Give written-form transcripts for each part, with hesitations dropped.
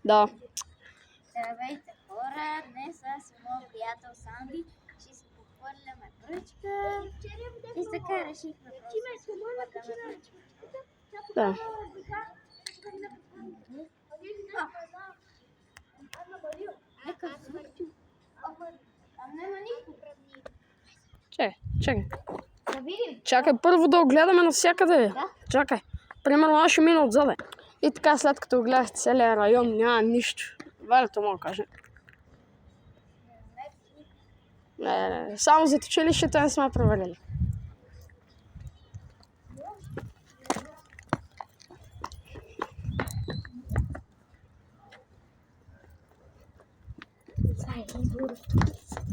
Да. Здравейте, хора! Днес аз и моят приятел Санди ще си похвърляме пръчка. И така решихме просто да си похвърляме пръчка. Да. Нека звучи. Няма никой. Чакай. Да видим. Чакай първо да огледаме навсякъде. Да. Чакай. Примерно аз ще мина отзаде. И така след като огледах целия район няма нищо. Валето мога да кажа. Не. Само за училището не сме проверили.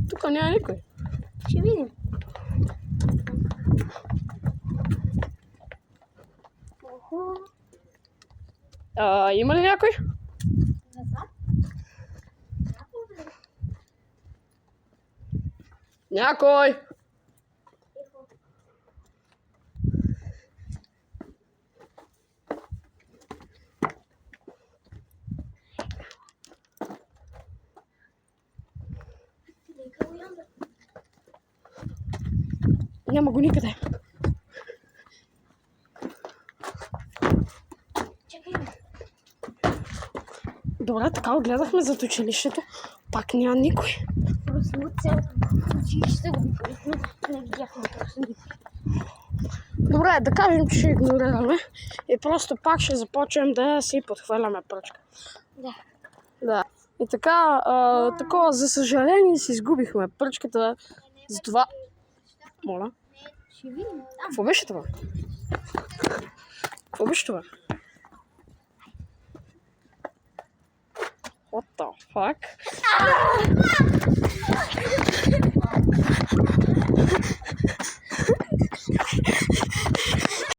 Тук няма никой. Ще видим. Има ли някой? Някой! Няма го никъде. Добре, така огледахме зад училището. Пак няма никой. Просто от цялото училище го видяхме. Не видяхме просто никой. Добре, да кажем, че ще игнорираме и просто пак ще започнем да си подхвърляме пръчка. Да. И така, такова, за съжаление си изгубихме пръчката, затова... Моля? Ще видим. Какво беше това? What the fuck?